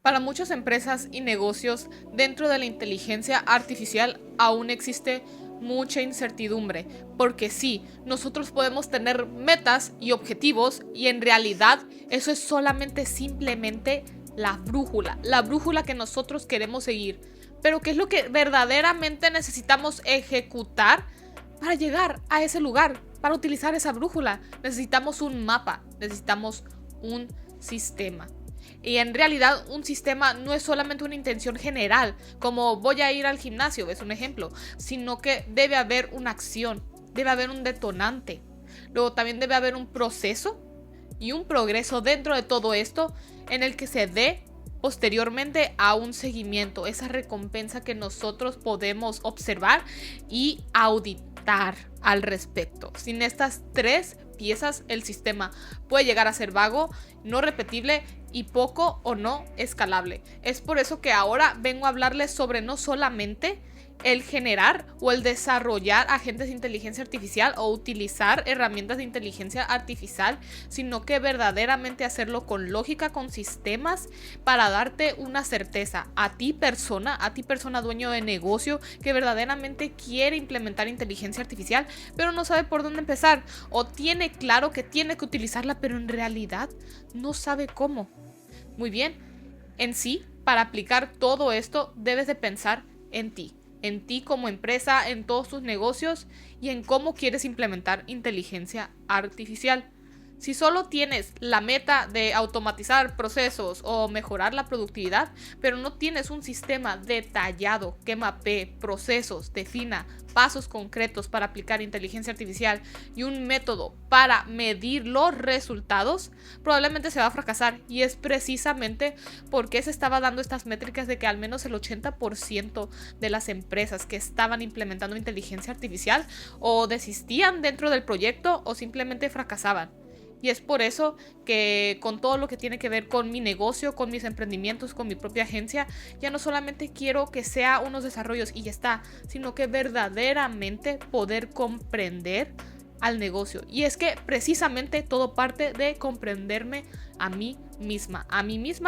Para muchas empresas y negocios, dentro de la inteligencia artificial aún existe mucha incertidumbre, porque sí, nosotros podemos tener metas y objetivos y en realidad eso es simplemente la brújula que nosotros queremos seguir. Pero ¿qué es lo que verdaderamente necesitamos ejecutar para llegar a ese lugar? Para utilizar esa brújula necesitamos un mapa, necesitamos un sistema. Y en realidad un sistema no es solamente una intención general, como voy a ir al gimnasio, es un ejemplo, sino que debe haber una acción, debe haber un detonante. Luego también debe haber un proceso y un progreso dentro de todo esto en el que se dé posteriormente a un seguimiento, esa recompensa que nosotros podemos observar y auditar al respecto. Sin estas tres piezas, el sistema puede llegar a ser vago, no repetible y poco o no escalable. Es por eso que ahora vengo a hablarles sobre no solamente el generar o el desarrollar agentes de inteligencia artificial o utilizar herramientas de inteligencia artificial, sino que verdaderamente hacerlo con lógica, con sistemas, para darte una certeza a ti persona dueño de negocio que verdaderamente quiere implementar inteligencia artificial, pero no sabe por dónde empezar, o tiene claro que tiene que utilizarla, pero en realidad no sabe cómo. Muy bien, en sí, para aplicar todo esto, debes de pensar en ti como empresa, en todos tus negocios y en cómo quieres implementar inteligencia artificial. Si solo tienes la meta de automatizar procesos o mejorar la productividad, pero no tienes un sistema detallado que mapee procesos, defina pasos concretos para aplicar inteligencia artificial y un método para medir los resultados, probablemente se va a fracasar. Y es precisamente porque se estaba dando estas métricas de que al menos el 80% de las empresas que estaban implementando inteligencia artificial o desistían dentro del proyecto o simplemente fracasaban. Y es por eso que con todo lo que tiene que ver con mi negocio, con mis emprendimientos, con mi propia agencia, ya no solamente quiero que sea unos desarrollos y ya está, sino que verdaderamente poder comprender al negocio. Y es que precisamente todo parte de comprenderme a mí misma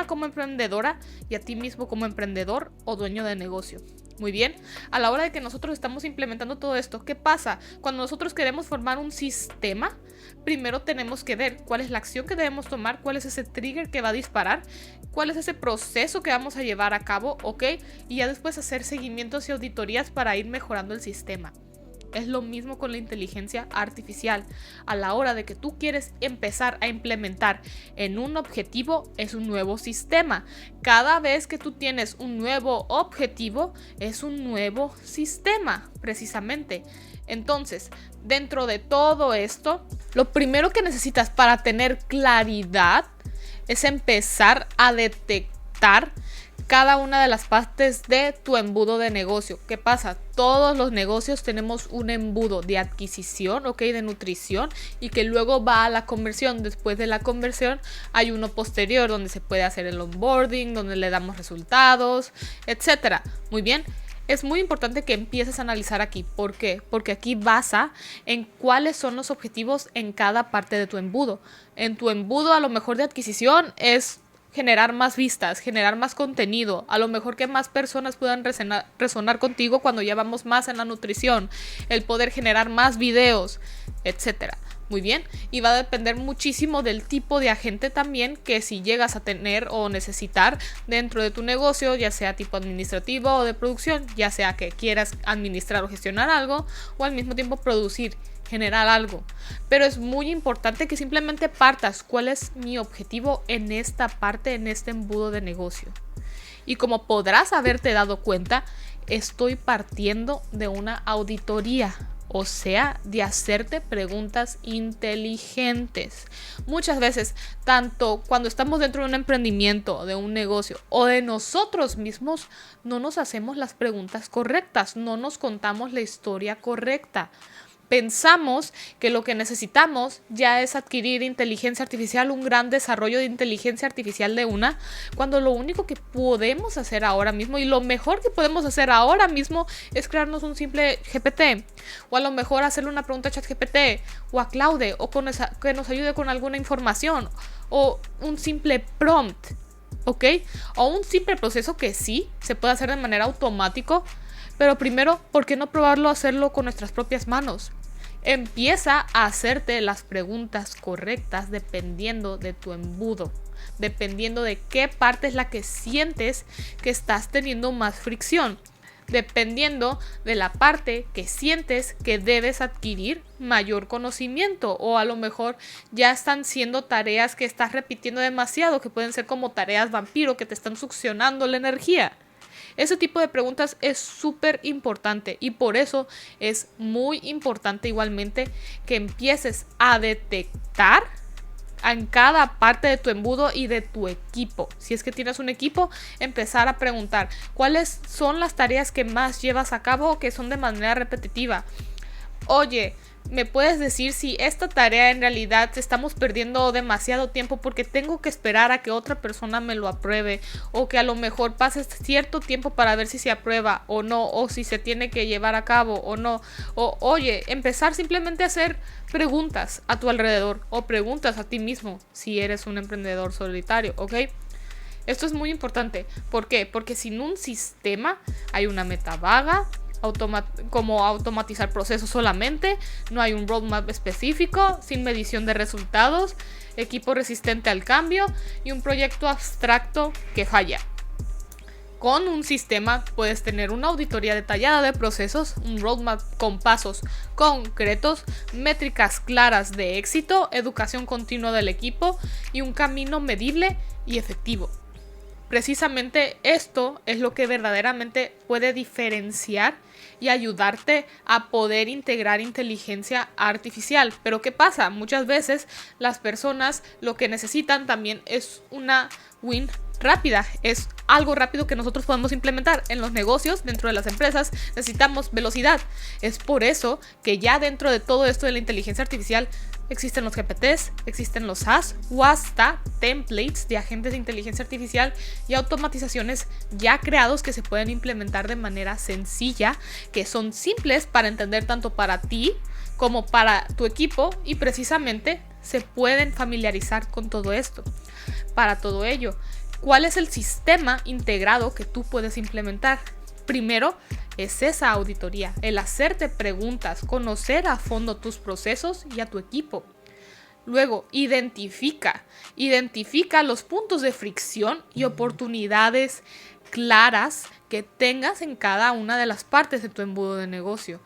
como emprendedora y a ti mismo como emprendedor o dueño de negocio. Muy bien, a la hora de que nosotros estamos implementando todo esto, ¿qué pasa? Cuando nosotros queremos formar un sistema, primero tenemos que ver cuál es la acción que debemos tomar, cuál es ese trigger que va a disparar, cuál es ese proceso que vamos a llevar a cabo, ¿ok? Y ya después hacer seguimientos y auditorías para ir mejorando el sistema. Es lo mismo con la inteligencia artificial. A la hora de que tú quieres empezar a implementar en un objetivo, es un nuevo sistema. Cada vez que tú tienes un nuevo objetivo, es un nuevo sistema, precisamente. Entonces, dentro de todo esto, lo primero que necesitas para tener claridad es empezar a detectar cada una de las partes de tu embudo de negocio. ¿Qué pasa? Todos los negocios tenemos un embudo de adquisición, ¿ok? De nutrición y que luego va a la conversión. Después de la conversión hay uno posterior donde se puede hacer el onboarding, donde le damos resultados, etcétera. Muy bien. Es muy importante que empieces a analizar aquí. ¿Por qué? Porque aquí basa en cuáles son los objetivos en cada parte de tu embudo. En tu embudo a lo mejor de adquisición es generar más vistas, generar más contenido, a lo mejor que más personas puedan resonar contigo cuando ya vamos más en la nutrición, el poder generar más videos, etcétera. Muy bien, y va a depender muchísimo del tipo de agente también que si llegas a tener o necesitar dentro de tu negocio, ya sea tipo administrativo o de producción, ya sea que quieras administrar o gestionar algo o al mismo tiempo producir, generar algo. Pero es muy importante que simplemente partas cuál es mi objetivo en esta parte, en este embudo de negocio. Y como podrás haberte dado cuenta, estoy partiendo de una auditoría. O sea, de hacerte preguntas inteligentes. Muchas veces, tanto cuando estamos dentro de un emprendimiento, de un negocio o de nosotros mismos, no nos hacemos las preguntas correctas, no nos contamos la historia correcta. Pensamos que lo que necesitamos ya es adquirir inteligencia artificial, un gran desarrollo de inteligencia artificial de una, cuando lo único que podemos hacer ahora mismo y lo mejor que podemos hacer ahora mismo es crearnos un simple GPT, o a lo mejor hacerle una pregunta a ChatGPT o a Claude, o que nos ayude con alguna información, o un simple prompt. ¿ok? O un simple proceso que sí se puede hacer de manera automática, pero primero, ¿por qué no probarlo a hacerlo con nuestras propias manos? Empieza a hacerte las preguntas correctas dependiendo de tu embudo, dependiendo de qué parte es la que sientes que estás teniendo más fricción, dependiendo de la parte que sientes que debes adquirir mayor conocimiento, o a lo mejor ya están siendo tareas que estás repitiendo demasiado, que pueden ser como tareas vampiro que te están succionando la energía. Ese tipo de preguntas es súper importante y por eso es muy importante igualmente que empieces a detectar en cada parte de tu embudo y de tu equipo. Si es que tienes un equipo, empezar a preguntar cuáles son las tareas que más llevas a cabo o que son de manera repetitiva. Oye, ¿me puedes decir si esta tarea en realidad estamos perdiendo demasiado tiempo porque tengo que esperar a que otra persona me lo apruebe? O que a lo mejor pase cierto tiempo para ver si se aprueba o no, o si se tiene que llevar a cabo o no. O oye, empezar simplemente a hacer preguntas a tu alrededor o preguntas a ti mismo si eres un emprendedor solitario, ¿ok? Esto es muy importante. ¿Por qué? Porque sin un sistema hay una meta vaga, como automatizar procesos solamente, no hay un roadmap específico, sin medición de resultados, equipo resistente al cambio y un proyecto abstracto que falla. Con un sistema puedes tener una auditoría detallada de procesos, un roadmap con pasos concretos, métricas claras de éxito, educación continua del equipo y un camino medible y efectivo. Precisamente esto es lo que verdaderamente puede diferenciar y ayudarte a poder integrar inteligencia artificial. Pero ¿qué pasa? Muchas veces las personas lo que necesitan también es una win rápida, es algo rápido que nosotros podemos implementar. En los negocios, dentro de las empresas, necesitamos velocidad. Es por eso que ya dentro de todo esto de la inteligencia artificial existen los GPTs, existen los SAS o hasta templates de agentes de inteligencia artificial y automatizaciones ya creados que se pueden implementar de manera sencilla, que son simples para entender tanto para ti como para tu equipo y precisamente se pueden familiarizar con todo esto. Para todo ello, ¿cuál es el sistema integrado que tú puedes implementar? Primero es esa auditoría, el hacerte preguntas, conocer a fondo tus procesos y a tu equipo. Luego, identifica los puntos de fricción y oportunidades claras que tengas en cada una de las partes de tu embudo de negocio.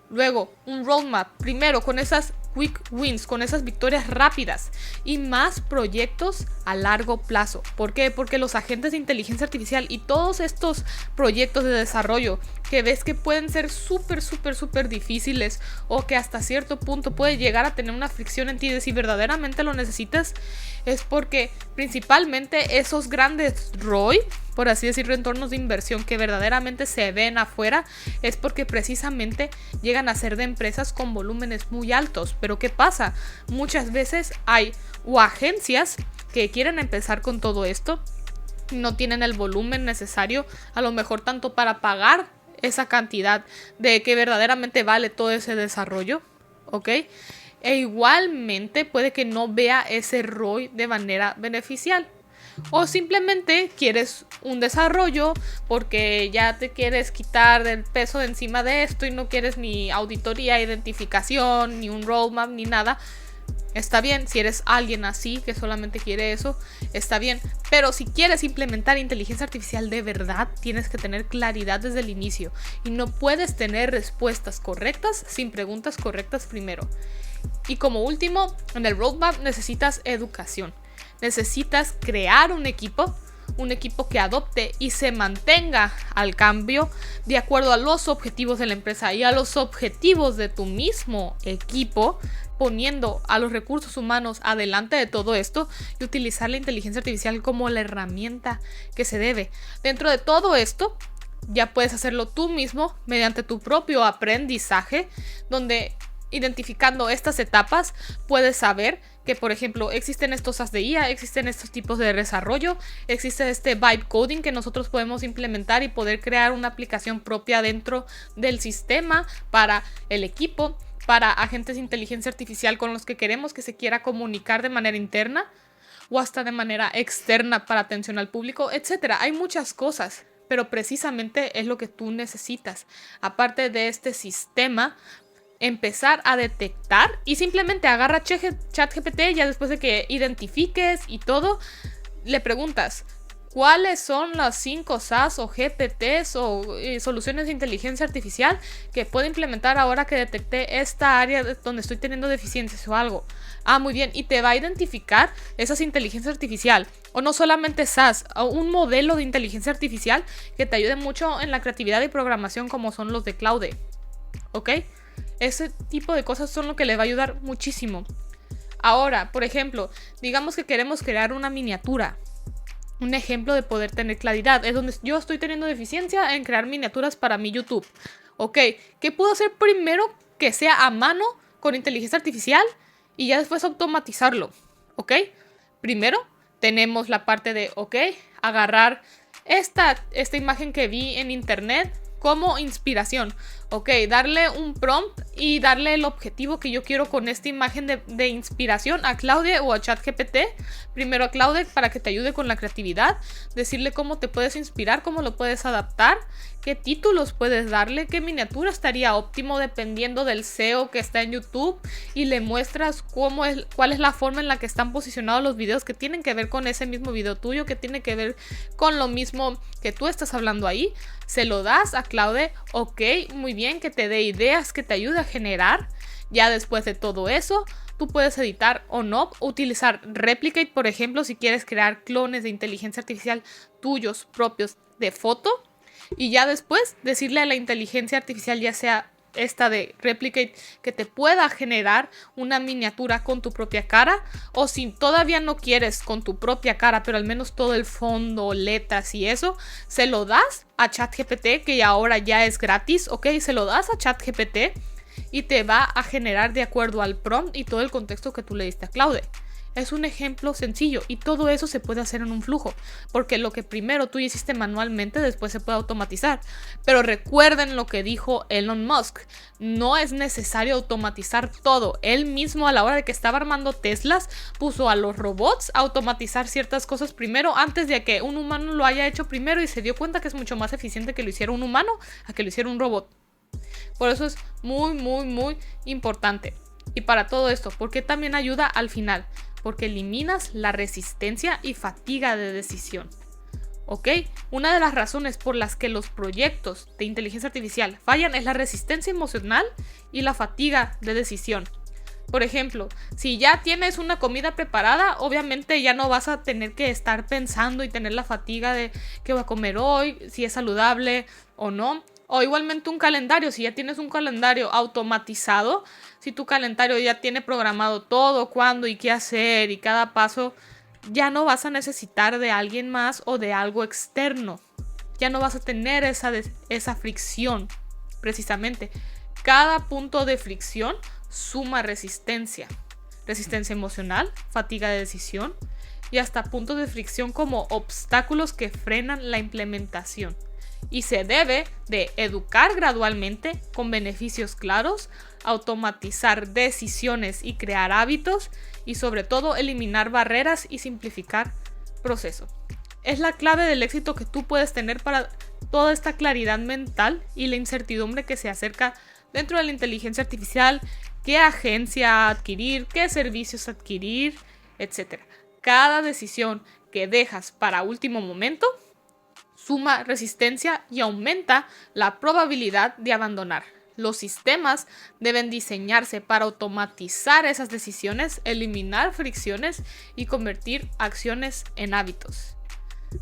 Luego, un roadmap, primero con esas quick wins, con esas victorias rápidas y más proyectos a largo plazo. ¿Por qué? Porque los agentes de inteligencia artificial y todos estos proyectos de desarrollo que ves que pueden ser súper difíciles o que hasta cierto punto puede llegar a tener una fricción en ti de si verdaderamente lo necesitas, es porque principalmente esos grandes ROI, por así decir, retornos de inversión que verdaderamente se ven afuera, es porque precisamente llegan a ser de empresas con volúmenes muy altos. Pero ¿qué pasa? Muchas veces hay agencias que quieren empezar con todo esto, no tienen el volumen necesario, a lo mejor tanto para pagar esa cantidad de que verdaderamente vale todo ese desarrollo, ¿ok? E igualmente puede que no vea ese ROI de manera beneficial. O simplemente quieres un desarrollo porque ya te quieres quitar del peso de encima de esto y no quieres ni auditoría, identificación, ni un roadmap, ni nada. Está bien, si eres alguien así que solamente quiere eso, está bien. Pero si quieres implementar inteligencia artificial de verdad, tienes que tener claridad desde el inicio. Y no puedes tener respuestas correctas sin preguntas correctas primero. Y como último, en el roadmap necesitas educación. Necesitas crear un equipo que adopte y se mantenga al cambio de acuerdo a los objetivos de la empresa y a los objetivos de tu mismo equipo, poniendo a los recursos humanos adelante de todo esto y utilizar la inteligencia artificial como la herramienta que se debe. Dentro de todo esto, ya puedes hacerlo tú mismo mediante tu propio aprendizaje, donde identificando estas etapas puedes saber que, por ejemplo, existen estos as de IA, existen estos tipos de desarrollo, existe este vibe coding que nosotros podemos implementar y poder crear una aplicación propia dentro del sistema para el equipo, para agentes de inteligencia artificial con los que queremos que se quiera comunicar de manera interna. o hasta de manera externa para atención al público, etc. Hay muchas cosas, pero precisamente es lo que tú necesitas. Aparte de este sistema, empezar a detectar y simplemente agarra ChatGPT ya después de que identifiques y todo, le preguntas cuáles son las 5 SAS o GPTs o soluciones de inteligencia artificial que puedo implementar ahora que detecté esta área donde estoy teniendo deficiencias o algo. Ah, muy bien, y te va a identificar esas inteligencias artificial, o no solamente SAS, o un modelo de inteligencia artificial que te ayude mucho en la creatividad y programación como son los de Claude, ¿ok? Ese tipo de cosas son lo que le va a ayudar muchísimo. Ahora, por ejemplo, digamos que queremos crear una miniatura. Un ejemplo de poder tener claridad es donde yo estoy teniendo deficiencia en crear miniaturas para mi YouTube. Ok, ¿qué puedo hacer primero que sea a mano con inteligencia artificial y ya después automatizarlo? Ok, primero tenemos la parte de, ok, agarrar esta imagen que vi en internet como inspiración. Ok, darle un prompt y darle el objetivo que yo quiero con esta imagen de inspiración a Claude o a ChatGPT. Primero a Claude para que te ayude con la creatividad, decirle cómo te puedes inspirar, cómo lo puedes adaptar, qué títulos puedes darle, qué miniatura estaría óptimo dependiendo del SEO que está en YouTube, y le muestras cuál es la forma en la que están posicionados los videos que tienen que ver con ese mismo video tuyo, que tiene que ver con lo mismo que tú estás hablando ahí. Se lo das a Claude, ok, muy bien, que te dé ideas, que te ayude a generar. Ya después de todo eso, tú puedes editar o no, utilizar Replicate, por ejemplo, si quieres crear clones de inteligencia artificial tuyos propios de foto, y ya después decirle a la inteligencia artificial, ya sea esta de Replicate, que te pueda generar una miniatura con tu propia cara, o si todavía no quieres con tu propia cara, pero al menos todo el fondo, letras y eso, se lo das a ChatGPT, que ahora ya es gratis, ok, se lo das a ChatGPT y te va a generar de acuerdo al prompt y todo el contexto que tú le diste a Claude. Es un ejemplo sencillo y todo eso se puede hacer en un flujo, porque lo que primero tú hiciste manualmente después se puede automatizar. Pero recuerden lo que dijo Elon Musk, no es necesario automatizar todo. Él mismo, a la hora de que estaba armando Teslas, puso a los robots a automatizar ciertas cosas primero antes de que un humano lo haya hecho primero, y se dio cuenta que es mucho más eficiente que lo hiciera un humano a que lo hiciera un robot. Por eso es muy, muy, muy importante. Y para todo esto, porque también ayuda al final, porque eliminas la resistencia y fatiga de decisión. ¿Ok? Una de las razones por las que los proyectos de inteligencia artificial fallan es la resistencia emocional y la fatiga de decisión. Por ejemplo, si ya tienes una comida preparada, obviamente ya no vas a tener que estar pensando y tener la fatiga de qué voy a comer hoy, si es saludable o no. O igualmente un calendario, si ya tienes un calendario automatizado, si tu calendario ya tiene programado todo, cuándo y qué hacer y cada paso, ya no vas a necesitar de alguien más o de algo externo. Ya no vas a tener esa fricción, precisamente. Cada punto de fricción suma resistencia. Resistencia emocional, fatiga de decisión y hasta puntos de fricción como obstáculos que frenan la implementación. Y se debe de educar gradualmente con beneficios claros, automatizar decisiones y crear hábitos, y sobre todo eliminar barreras y simplificar procesos. Es la clave del éxito que tú puedes tener para toda esta claridad mental y la incertidumbre que se acerca dentro de la inteligencia artificial, qué agencia adquirir, qué servicios adquirir, etc. Cada decisión que dejas para último momento suma resistencia y aumenta la probabilidad de abandonar. Los sistemas deben diseñarse para automatizar esas decisiones, eliminar fricciones y convertir acciones en hábitos.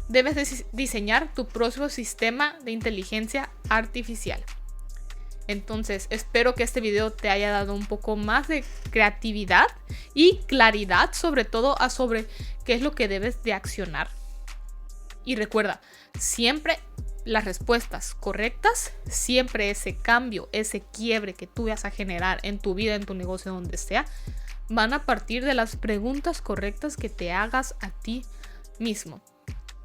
Debes diseñar tu propio sistema de inteligencia artificial. Entonces, espero que este video te haya dado un poco más de creatividad y claridad, sobre todo sobre qué es lo que debes de accionar. Y recuerda, siempre las respuestas correctas, siempre ese cambio, ese quiebre que tú vas a generar en tu vida, en tu negocio, donde sea, van a partir de las preguntas correctas que te hagas a ti mismo.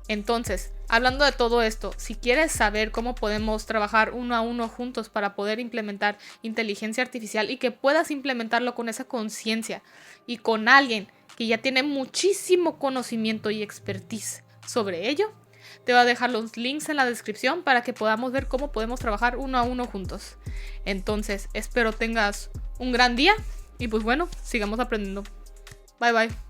Entonces, hablando de todo esto, si quieres saber cómo podemos trabajar uno a uno juntos para poder implementar inteligencia artificial y que puedas implementarlo con esa conciencia y con alguien que ya tiene muchísimo conocimiento y expertise sobre ello. Te voy a dejar los links en la descripción para que podamos ver cómo podemos trabajar uno a uno juntos. Entonces, espero tengas un gran día y pues bueno, sigamos aprendiendo. Bye bye.